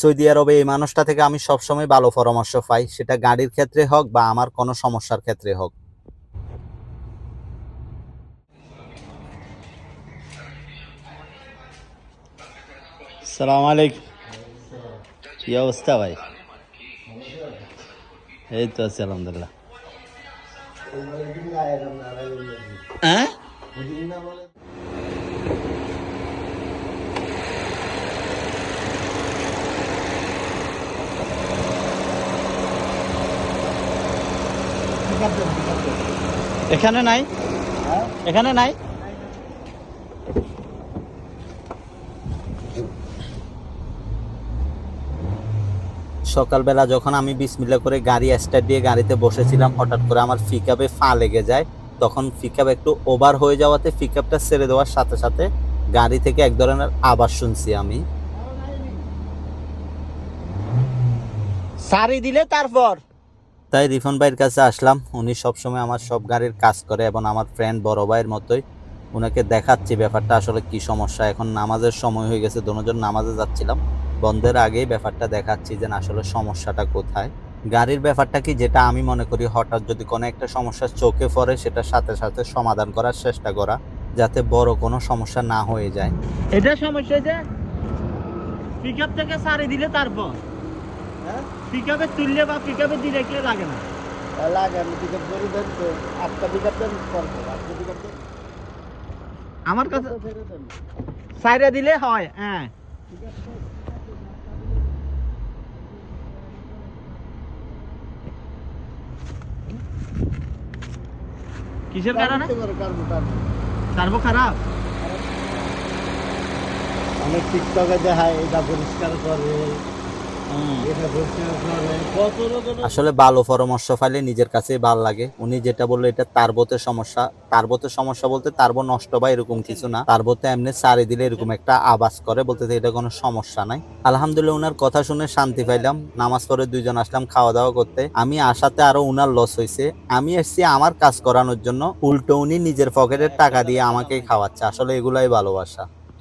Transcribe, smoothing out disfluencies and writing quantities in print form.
Saudi আরবে এই মানুষটা থেকে আমি সবসময় ভালো পরামর্শ পাই, সেটা গাড়ির ক্ষেত্রে হোক বা আমার কোনো সমস্যার ক্ষেত্রে হোক। সালাম আলাইকুম। কি অবস্থা ভাই? এই তো আছি আলহামদুলিল্লাহ। হ্যাঁ, এখানে নাই, এখানে নাই। সকালবেলা যখন আমি বিসমিল্লাহ করে গাড়ি স্টার্ট দিয়ে গাড়িতে বসেছিলাম, হঠাৎ করে আমার পিকআপে ফা লেগে যায়। তখন পিকআপ একটু ওভার হয়ে যাওয়াতে পিকআপটা ছেড়ে দেওয়ার সাথে সাথে গাড়ি থেকে এক ধরনের আওয়াজ শুনছি আমি। সারি দিলে তারপর তাই রিফন ভাইয়ের কাছে আসলাম। উনি সবসময় আমার সব গাড়ির কাজ করে এবং আমার ফ্রেন্ড বড় ভাইয়ের মতোই। উনাকে দেখাচ্ছি ব্যাপারটা আসলে কি সমস্যা। এখন নামাজের সময় হয়ে গেছে, দুজন নামাজে যাচ্ছিলাম, বন্ধের আগেই ব্যাপারটা দেখাচ্ছি যে আসলে সমস্যাটা কোথায়। গাড়ির ব্যাপারটা কি, যেটা আমি মনে করি হঠাৎ যদি কোনো একটা সমস্যা চোখে পড়ে সেটার সাথে সাথে সমাধান করার চেষ্টা করা, যাতে বড় কোনো সমস্যা না হয়ে যায়। এটা সমস্যা যে পিকআপ থেকে সারি দিলে তারপর পিকআপে তুললে বা পিকআপে ডিরেক্টলি লাগে না, লাগে। আমি পিকআপ করে দেন তো, আপনার পিকআপ দেন করব, আপনি পিকআপ দেন আমার কাছে সাইরা দিলে হয়। হ্যাঁ, কিসের কারণে? টার্বো খারাপ। অনেক টিকটকে দেখায় এটা পরিষ্কার করে, আসলে ভালো পরামর্শ পাইলে নিজের কাছেই ভালো লাগে। উনি যেটা বললো এটা তারবোতের সমস্যা। তারবোতের সমস্যা বলতে তারবো নষ্ট বা এরকম কিছু না, তারবোতে এমনি সারি দিলে এরকম একটা আওয়াজ করে, বলতে এটা কোনো সমস্যা নাই। আলহামদুলিল্লাহ উনার কথা শুনে শান্তি পাইলাম। নামাজ পড়ে দুইজন আসলাম খাওয়া দাওয়া করতে। আমি আসাতে আরো উনার লস হয়েছে। আমি এসছি আমার কাজ করানোর জন্য, উল্টো উনি নিজের পকেটের টাকা দিয়ে আমাকেই খাওয়াচ্ছে। আসলে এগুলাই ভালোবাসা।